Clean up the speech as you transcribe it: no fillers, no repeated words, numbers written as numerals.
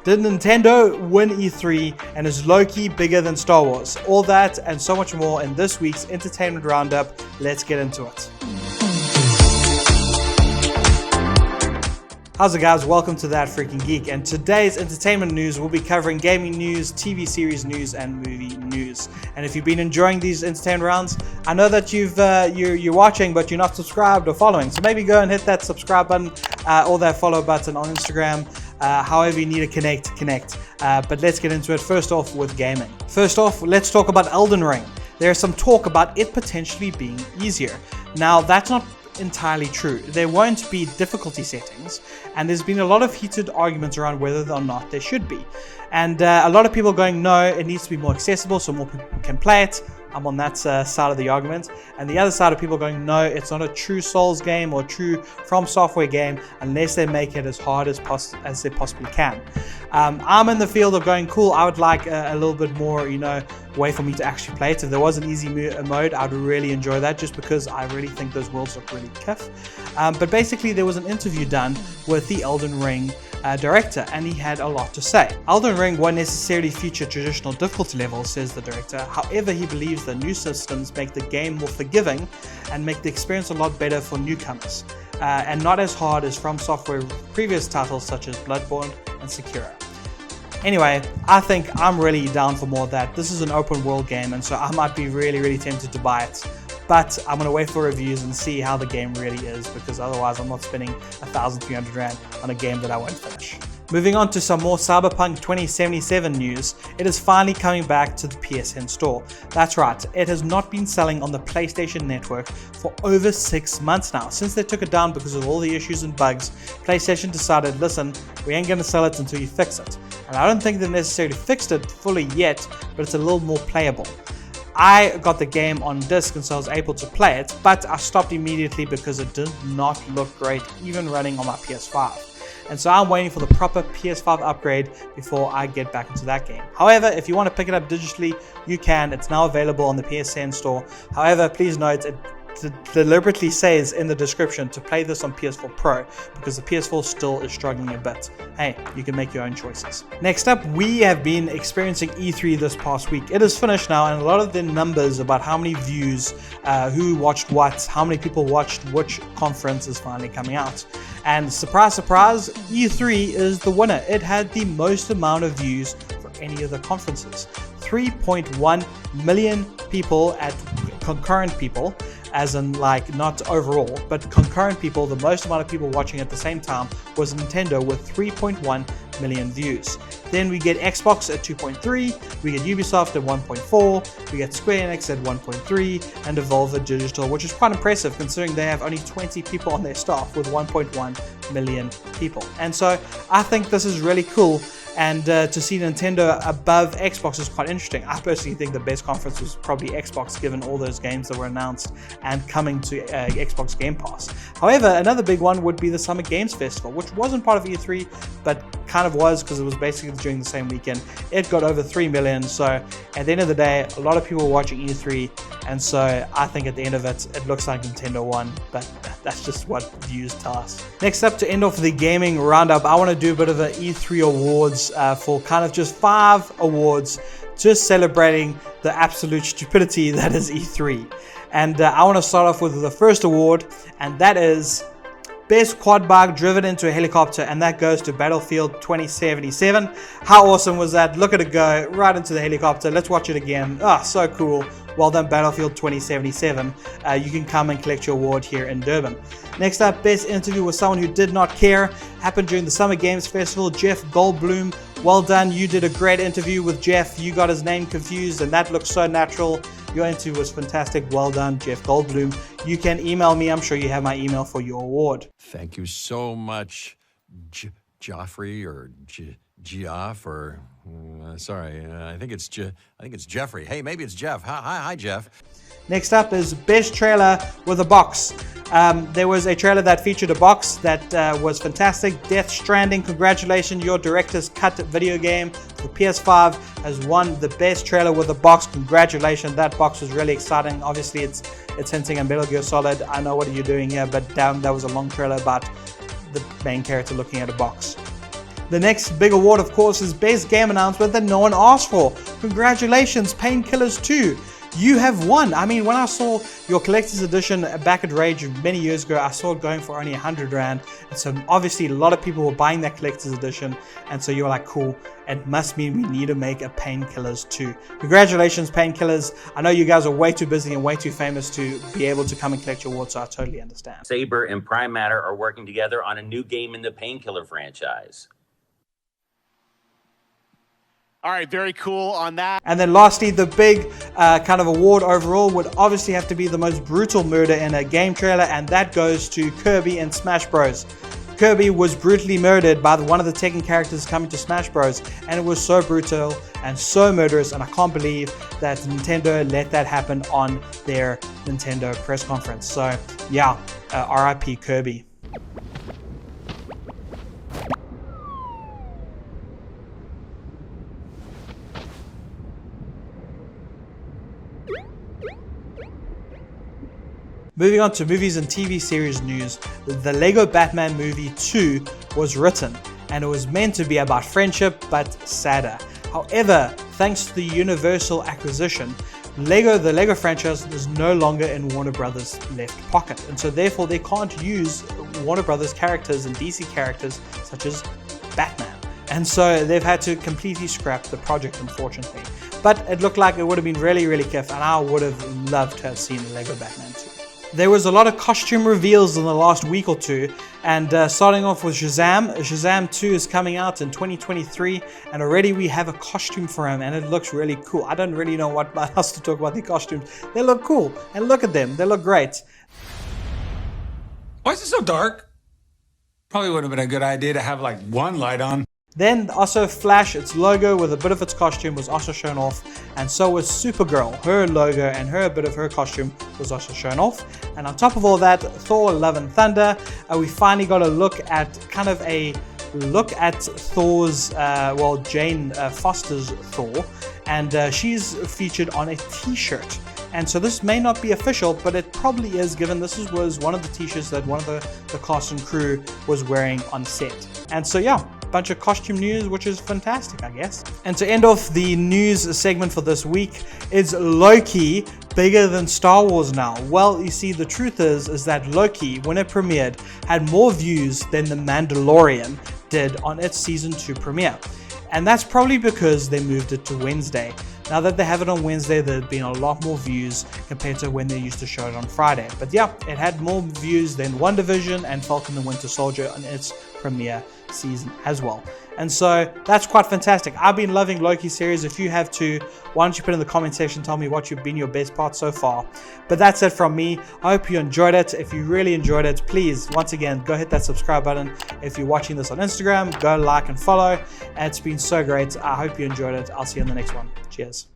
Did Nintendo win E3, and is Loki bigger than Star Wars? All that and so much more in this week's Entertainment Roundup. Let's get into it. How's it, guys? Welcome to That Freaking Geek, and today's entertainment news will be covering gaming news, TV series news, and movie news. And if you've been enjoying these entertainment rounds, I know that you're watching, but you're not subscribed or following. So maybe go and hit that subscribe button or that follow button on Instagram. However you need to connect. But let's get into it. First off, with gaming. First off, let's talk about Elden Ring. There's some talk about it potentially being easier. Now, that's not entirely true. There won't be difficulty settings, and there's been a lot of heated arguments around whether or not there should be. And a lot of people going, no, it needs to be more accessible so more people can play it. I'm on that side of the argument. And the other side of people going, no, it's not a true Souls game or true From Software game unless they make it as hard as they possibly can. I'm in the field of going, cool, I would like a little bit more, way for me to actually play it. If there was an easy mode, I'd really enjoy that, just because I really think those worlds look really kiff. But basically, there was an interview done with the Elden Ring director, and he had a lot to say. Elden Ring won't necessarily feature traditional difficulty levels, says the director. However, he believes the new systems make the game more forgiving and make the experience a lot better for newcomers, and not as hard as From Software previous titles such as Bloodborne and Sekiro. Anyway, I think I'm really down for more of that. This is an open world game, and so I might be really tempted to buy it. But I'm going to wait for reviews and see how the game really is, because otherwise I'm not spending 1,300 Rand on a game that I won't finish. Moving on to some more Cyberpunk 2077 news, it is finally coming back to the PSN store. That's right, it has not been selling on the PlayStation Network for over 6 months now. Since they took it down because of all the issues and bugs, PlayStation decided, listen, we ain't going to sell it until you fix it. And I don't think they've necessarily fixed it fully yet, but it's a little more playable. I got the game on disc, and so I was able to play it, but I stopped immediately because it did not look great, even running on my PS5. And so I'm waiting for the proper PS5 upgrade before I get back into that game. However, if you want to pick it up digitally, you can. It's now available on the PSN store. However, please note, it deliberately says in the description to play this on PS4 Pro, because the PS4 still is struggling a bit. Hey, you can make your own choices. Next up, we have been experiencing E3 this past week. It is finished now, and a lot of the numbers about how many views, who watched what, how many people watched which conference is finally coming out. And surprise, surprise, E3 is the winner. It had the most amount of views for any of the conferences. 3.1 million people at concurrent people, as in like not overall, but concurrent people. The most amount of people watching at the same time was Nintendo with 3.1 million views. Then we get Xbox at 2.3, we get Ubisoft at 1.4, we get Square Enix at 1.3, and Devolver Digital, which is quite impressive considering they have only 20 people on their staff with 1.1 million people. And so I think this is really cool. And to see Nintendo above Xbox is quite interesting. I personally think the best conference was probably Xbox, given all those games that were announced and coming to Xbox Game Pass. However, another big one would be the Summer Games Festival, which wasn't part of E3, but kind of was, because it was basically during the same weekend. It got over 3 million, so at the end of the day, a lot of people were watching E3, and so I think at the end of it, it looks like Nintendo won, but that's just what views tell us. Next up, to end off the gaming roundup, I want to do a bit of an E3 awards for kind of just 5 awards, just celebrating the absolute stupidity that is E3. And I want to start off with the first award, and that is Best Quad Bike Driven into a Helicopter, and that goes to Battlefield 2077. How awesome was that? Look at it go, right into the helicopter. Let's watch it again. Ah, so cool. Well done, Battlefield 2077. You can come and collect your award here in Durban. Next up, Best Interview with Someone Who Did Not Care, happened during the Summer Games Festival. Jeff Goldblum, well done. You did a great interview with Jeff. You got his name confused, and that looks so natural. Your interview was fantastic. Well done, Jeff Goldblum. You can email me. I'm sure you have my email for your award. Thank you so much, Joffrey or Geoff or sorry. I think it's Jeffrey. Hey, maybe it's Jeff. Hi, Jeff. Next up is Best Trailer with a Box. There was a trailer that featured a box that was fantastic. Death Stranding, congratulations, your director's cut video game for PS5 has won the best trailer with a box. Congratulations, that box was really exciting. Obviously it's hinting at Metal Gear Solid. I know what you're doing here, but damn, that was a long trailer about the main character looking at a box. The next big award, of course, is Best Game Announcement that no one asked for. Congratulations, Painkillers 2. You have won. I mean, when I saw your collector's edition back at Rage many years ago, I saw it going for only 100 Rand. And so obviously a lot of people were buying that collector's edition. And so you were like, cool, it must mean we need to make a Painkillers 2. Congratulations, Painkillers. I know you guys are way too busy and way too famous to be able to come and collect your awards, so I totally understand. Saber and Prime Matter are working together on a new game in the Painkiller franchise. All right, very cool on that. And then lastly, the big kind of award overall would obviously have to be the most brutal murder in a game trailer, and that goes to Kirby in Smash Bros. Kirby was brutally murdered by one of the Tekken characters coming to Smash Bros. And it was so brutal and so murderous, and I can't believe that Nintendo let that happen on their Nintendo press conference. So yeah, RIP Kirby. Moving on to movies and TV series news, the Lego Batman movie 2 was written, and it was meant to be about friendship, but sadder. However, thanks to the Universal acquisition, the Lego franchise is no longer in Warner Brothers' left pocket, and so therefore they can't use Warner Brothers characters and DC characters such as Batman. And so they've had to completely scrap the project, unfortunately. But it looked like it would have been really, really kiff, and I would have loved to have seen Lego Batman 2. There was a lot of costume reveals in the last week or two, and starting off with Shazam. Shazam 2 is coming out in 2023, and already we have a costume for him, and it looks really cool. I don't really know what else to talk about the costumes. They look cool, and look at them. They look great. Why is it so dark? Probably would have been a good idea to have like one light on. Then also Flash, its logo with a bit of its costume was also shown off, and so was Supergirl. Her logo and a bit of her costume was also shown off. And on top of all that, Thor Love and Thunder, we finally got a look at Thor's, Jane Foster's Thor, and she's featured on a t-shirt. And so this may not be official, but it probably is, given this was one of the t-shirts that one of the cast and crew was wearing on set. And so yeah, bunch of costume news, which is fantastic, I guess. And to end off the news segment for this week, is Loki bigger than Star Wars now? Well, you see, the truth is that Loki, when it premiered, had more views than The Mandalorian did on its season 2 premiere. And that's probably because they moved it to Wednesday. Now that they have it on Wednesday, there have been a lot more views compared to when they used to show it on Friday. But yeah, it had more views than WandaVision and Falcon and the Winter Soldier on its premiere season as well. And so that's quite fantastic. I've been loving Loki series. If you have too, why don't you put in the comment section, tell me what you've been your best part so far. But that's it from me. I hope you enjoyed it. If you really enjoyed it, please, once again, go hit that subscribe button. If you're watching this on Instagram, go like and follow. It's been so great. I hope you enjoyed it. I'll see you in the next one. Cheers.